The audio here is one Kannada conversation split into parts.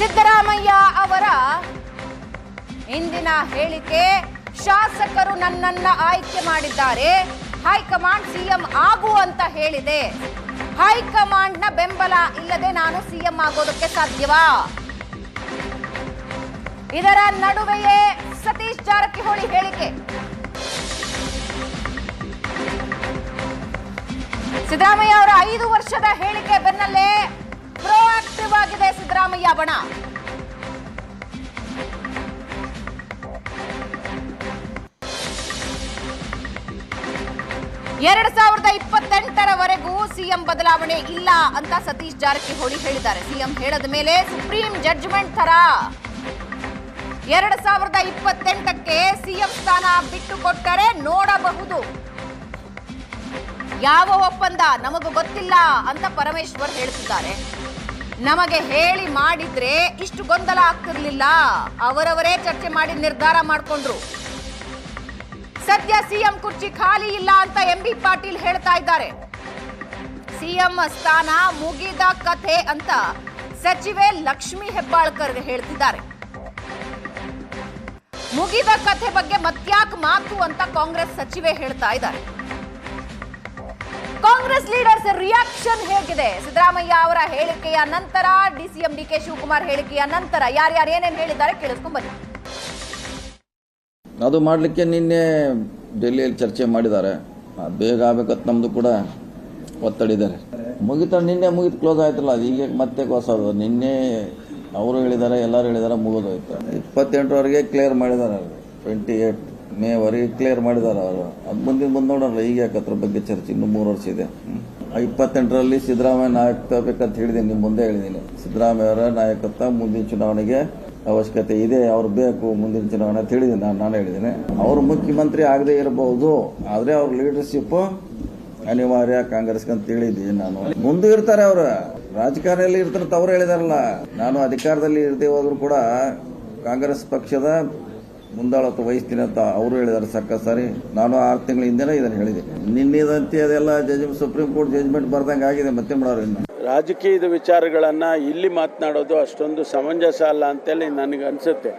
ಸಿದ್ದರಾಮಯ್ಯ ಅವರ ಇಂದಿನ ಹೇಳಿಕೆ, ಶಾಸಕರು ನನ್ನನ್ನ ಆಯ್ಕೆ ಮಾಡಿದ್ದಾರೆ, ಹೈಕಮಾಂಡ್ ಸಿಎಂ ಆಗು ಅಂತ ಹೇಳಿದೆ. ಹೈಕಮಾಂಡ್ನ ಬೆಂಬಲ ಇಲ್ಲದೆ ನಾನು ಸಿಎಂ ಆಗೋದಕ್ಕೆ ಸಾಧ್ಯವಾ? ಇದರ ನಡುವೆಯೇ ಸತೀಶ್ ಜಾರಕಿಹೊಳಿ ಹೇಳಿಕೆ. ಸಿದ್ದರಾಮಯ್ಯ ಅವರ 5 ವರ್ಷದ ಹೇಳಿಕೆ ಬೆನ್ನಲ್ಲೇ ಪ್ರೋಆಕ್ಟಿವ್ ಆಗಿದೆ ಸಿದ್ದರಾಮಯ್ಯ ಬಣ. ಎರಡು 2028ರವರೆಗೂ ಸಿಎಂ ಬದಲಾವಣೆ ಇಲ್ಲ ಅಂತ ಸತೀಶ್ ಜಾರಕಿಹೊಳಿ ಹೇಳಿದ್ದಾರೆ. ಸಿಎಂ ಹೇಳದ ಮೇಲೆ ಸುಪ್ರೀಂ ಜಡ್ಜ್ಮೆಂಟ್ ತರ 2028ಕ್ಕೆ ಸಿಎಂ ಸ್ಥಾನ ಬಿಟ್ಟು ಕೊಟ್ಟರೆ ನೋಡಬಹುದು. ಯಾವ ಒಪ್ಪಂದ ನಮಗೂ ಗೊತ್ತಿಲ್ಲ ಅಂತ ಪರಮೇಶ್ವರ್ ಹೇಳ್ತಿದ್ದಾರೆ. ನಮಗೆ ಹೇಳಿ ಮಾಡಿದ್ರೆ ಇಷ್ಟು ಗೊಂದಲ ಆಗ್ತಿರ್ಲಿಲ್ಲ, ಅವರವರೇ ಚರ್ಚೆ ಮಾಡಿ ನಿರ್ಧಾರ ಮಾಡಿಕೊಂಡ್ರು. ಸದ್ಯ ಸಿಎಂ ಕುರ್ಚಿ ಖಾಲಿ ಇಲ್ಲ ಅಂತ ಎಂಬಿ ಪಾಟೀಲ್ ಹೇಳ್ತಾ ಇದ್ದಾರೆ. ಸಿಎಂ ಸ್ಥಾನ ಮುಗಿದ ಕಥೆ ಅಂತ ಸಚಿವೆ ಲಕ್ಷ್ಮಿ ಹೆಬ್ಬಾಳ್ಕರ್ ಹೇಳ್ತಿದ್ದಾರೆ. ಮುಗಿದ ಕಥೆ ಬಗ್ಗೆ ಮತ್ಯಾಕ್ ಮಾತು ಅಂತ ಕಾಂಗ್ರೆಸ್ ಸಚಿವೆ ಹೇಳ್ತಾ ಇದ್ದಾರೆ. ಕಾಂಗ್ರೆಸ್ ಲೀಡರ್ಸ್ ರಿಯಾಕ್ಷನ್ ಹೇಗಿದೆ? ಸಿದ್ದರಾಮಯ್ಯ ಅವರ ಹೇಳಿಕೆಯ ನಂತರ, ಡಿಸಿಎಂ ಡಿಕೆ ಶಿವಕುಮಾರ್ ಹೇಳಿಕೆಯ ನಂತರ ಯಾರ್ಯಾರು ಏನೇನು ಹೇಳಿದ್ದಾರೆ ಕೇಳಿಸ್ಕೊಂಡ್ ಬನ್ನಿ. ಅದು ಮಾಡಲಿಕ್ಕೆ ನಿನ್ನೆ ಡೆಲ್ಲಿಯಲ್ಲಿ ಚರ್ಚೆ ಮಾಡಿದ್ದಾರೆ. ಬೇಗ ಆಗಬೇಕಂತ ನಮ್ದು ಕೂಡ ಒತ್ತಡಿದ್ದಾರೆ. ನಿನ್ನೆ ಮುಗಿದು ಕ್ಲೋಸ್ ಆಯ್ತಲ್ಲ, ಅದು ಈಗ ಮತ್ತೆ ಹೊಸದು. ನಿನ್ನೆ ಅವರು ಹೇಳಿದ್ದಾರೆ, ಎಲ್ಲರೂ ಹೇಳಿದ್ದಾರೆ, ಮುಗಿದೋಯ್ತು. 28ರವರೆಗೆ ಕ್ಲಿಯರ್ ಮಾಡಿದ್ದಾರೆ. 28 ಮೇವರೆಗೆ ಕ್ಲಿಯರ್ ಮಾಡಿದ್ದಾರೆ ಅವರು. ಅದು ಮುಂದಿನ ನೋಡೋಣ. ಈಗ ಯಾಕೆ ಅದ್ರ ಬಗ್ಗೆ ಚರ್ಚೆ ಇನ್ನೂ 3 ವರ್ಷ ಇದೆ. 28ರಲ್ಲಿ ಸಿದ್ದರಾಮಯ್ಯ ನಾಯಕತ್ವ ಬೇಕಂತ ಹೇಳಿದ್ದೀನಿ, ನಿಮ್ಮ ಮುಂದೆ ಹೇಳಿದ್ದೀನಿ. ಸಿದ್ದರಾಮಯ್ಯ ಅವರ ನಾಯಕತ್ವ ಮುಂದಿನ ಚುನಾವಣೆಗೆ ಅವಶ್ಯಕತೆ ಇದೆ, ಅವ್ರು ಬೇಕು ಮುಂದಿನ ಚುನಾವಣೆ ಅಂತ ಹೇಳಿದ್ದೀನಿ. ನಾನು ಹೇಳಿದ್ದೀನಿ ಅವರು ಮುಖ್ಯಮಂತ್ರಿ ಆಗದೆ ಇರಬಹುದು, ಆದ್ರೆ ಅವ್ರ ಲೀಡರ್ಶಿಪ್ ಅನಿವಾರ್ಯ ಕಾಂಗ್ರೆಸ್ಗೆ ಅಂತ ಹೇಳಿದ್ದೀನಿ. ನಾನು ಮುಂದೆ ಇರ್ತಾರೆ, ಅವರು ರಾಜಕಾರಣದಲ್ಲಿ ಇರ್ತಾರೆ ಅಂತ ಅವ್ರು ಹೇಳಿದಾರಲ್ಲ. ನಾನು ಅಧಿಕಾರದಲ್ಲಿ ಇರದೆ ಹೋದ್ರು ಕೂಡ ಕಾಂಗ್ರೆಸ್ ಪಕ್ಷದ ಮುಂದಾಳತ್ವ ವಹಿಸ್ತೀನಿ ಅಂತ ಅವರು ಹೇಳಿದ್ದಾರೆ. ಸರಿ, ನಾನು 6 ತಿಂಗಳ ಹಿಂದೆನೇ ಇದನ್ನು ಹೇಳಿದ್ದೀನಿ. ನಿನ್ನೆದಂತೆ ಅದೆಲ್ಲ ಸುಪ್ರೀಂ ಕೋರ್ಟ್ ಜಜ್ಮೆಂಟ್ ಬರ್ದಂಗೆ ಆಗಿದೆ. ಮತ್ತೆ ಮಾಡೋರು ಇನ್ನು ರಾಜಕೀಯದ ವಿಚಾರಗಳನ್ನ ಇಲ್ಲಿ ಮಾತನಾಡೋದು ಅಷ್ಟೊಂದು ಸಮಂಜಸ ಅಲ್ಲ ಅಂತೇಳಿ ನನಗೆ ಅನ್ಸುತ್ತೆ.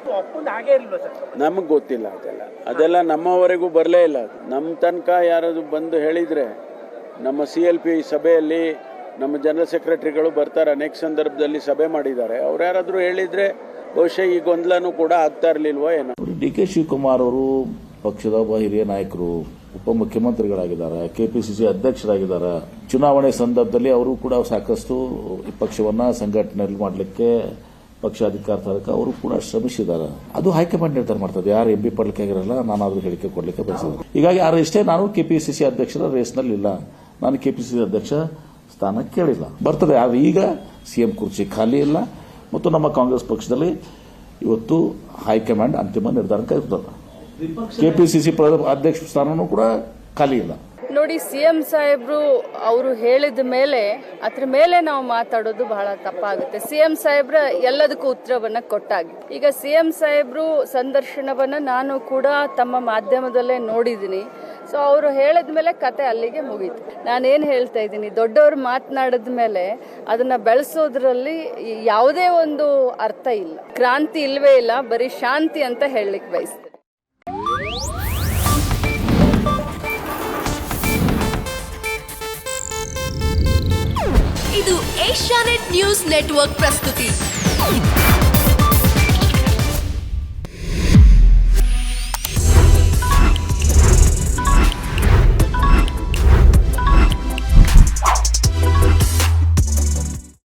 ನಮಗೆ ಗೊತ್ತಿಲ್ಲ ಅದೆಲ್ಲ ನಮ್ಮವರೆಗೂ ಬರಲೇ ಇಲ್ಲ. ನಮ್ಮ ತನಕ ಯಾರಾದ್ರು ಬಂದು ಹೇಳಿದ್ರೆ, ನಮ್ಮ CLP ಸಭೆಯಲ್ಲಿ ನಮ್ಮ ಜನರಲ್ ಸೆಕ್ರೆಟರಿಗಳು ಬರ್ತಾರೆ, ಅನೇಕ ಸಂದರ್ಭದಲ್ಲಿ ಸಭೆ ಮಾಡಿದ್ದಾರೆ. ಅವ್ರು ಯಾರಾದರೂ ಹೇಳಿದ್ರೆ ಬಹುಶಃ ಈ ಗೊಂದಲನೂ ಕೂಡ ಆಗ್ತಾ ಇರಲಿಲ್ವೋ ಏನೋ. DK ಶಿವಕುಮಾರ್ ಅವರು ಪಕ್ಷದ ಹಿರಿಯ ನಾಯಕರು, ಉಪಮುಖ್ಯಮಂತ್ರಿಗಳಾಗಿದ್ದಾರೆ, KPCC ಅಧ್ಯಕ್ಷರಾಗಿದ್ದಾರೆ. ಚುನಾವಣೆ ಸಂದರ್ಭದಲ್ಲಿ ಅವರು ಕೂಡ ಸಾಕಷ್ಟು ಈ ಪಕ್ಷವನ್ನ ಸಂಘಟನೆ ಮಾಡಲಿಕ್ಕೆ, ಪಕ್ಷ ಅಧಿಕಾರ ತರಕ ಅವರು ಕೂಡ ಶ್ರಮಿಸಿದ್ದಾರೆ. ಅದು ಹೈಕಮಾಂಡ್ ನಿರ್ಧಾರ ಮಾಡ್ತದೆ. ಯಾರು MB ಪಡ್ಲಿಕ್ಕೆ ಆಗಿರಲ್ಲ, ನಾನು ಆದ್ರೂ ಹೇಳಿಕೆ ಕೊಡ್ಲಿಕ್ಕೆ ಬಯಸಿದೆ. ಹೀಗಾಗಿ ಯಾರು ಇಷ್ಟೇ, ನಾನು KPCC ಅಧ್ಯಕ್ಷರ ರೇಸ್ನಲ್ಲಿ ಇಲ್ಲ, ನಾನು KPCC ಅಧ್ಯಕ್ಷ ಸ್ಥಾನ ಕೇಳಿಲ್ಲ. ಬರ್ತದೆ. ಆದ್ರೆ ಈಗ ಸಿಎಂ ಕುರ್ಚಿ ಖಾಲಿ ಇಲ್ಲ ಮತ್ತು ನಮ್ಮ ಕಾಂಗ್ರೆಸ್ ಪಕ್ಷದಲ್ಲಿ ಇವತ್ತು ಹೈಕಮಾಂಡ್ ಅಂತಿಮ ನಿರ್ಧಾರ ಕೈಗೊಳ್ಳುತ್ತದೆ. KPCC ಅಧ್ಯಕ್ಷ ಸ್ಥಾನನೂ ಕೂಡ ಖಾಲಿ ಇಲ್ಲ. ನೋಡಿ, CM ಸಾಹೇಬ್ರು ಅವರು ಹೇಳಿದ ಮೇಲೆ ಅದ್ರ ಮೇಲೆ ನಾವು ಮಾತಾಡೋದು ಬಹಳ ತಪ್ಪಾಗುತ್ತೆ. CM ಸಾಹೇಬ್ರ ಎಲ್ಲದಕ್ಕೂ ಉತ್ತರವನ್ನ ಕೊಟ್ಟಾಗಿ. ಈಗ CM ಸಾಹೇಬ್ರು ಸಂದರ್ಶನವನ್ನ ನಾನು ಕೂಡ ತಮ್ಮ ಮಾಧ್ಯಮದಲ್ಲೇ ನೋಡಿದ್ದೀನಿ. ಸೊ ಅವರು ಹೇಳಿದ ಮೇಲೆ ಕತೆ ಅಲ್ಲಿಗೆ ಮುಗೀತು. ನಾನೇನು ಹೇಳ್ತಾ ಇದ್ದೀನಿ, ದೊಡ್ಡವರು ಮಾತನಾಡಿದ ಮೇಲೆ ಅದನ್ನ ಬೆಳೆಸೋದ್ರಲ್ಲಿ ಯಾವುದೇ ಒಂದು ಅರ್ಥ ಇಲ್ಲ, ಕ್ರಾಂತಿ ಇಲ್ವೇ ಇಲ್ಲ, ಬರೀ ಶಾಂತಿ ಅಂತ ಹೇಳಲಿಕ್ಕೆ ಬಯಸ್ತೇನೆ. ಇದು ಏಷ್ಯಾನೆಟ್ ನ್ಯೂಸ್ ನೆಟ್ವರ್ಕ್ ಪ್ರಸ್ತುತಿ.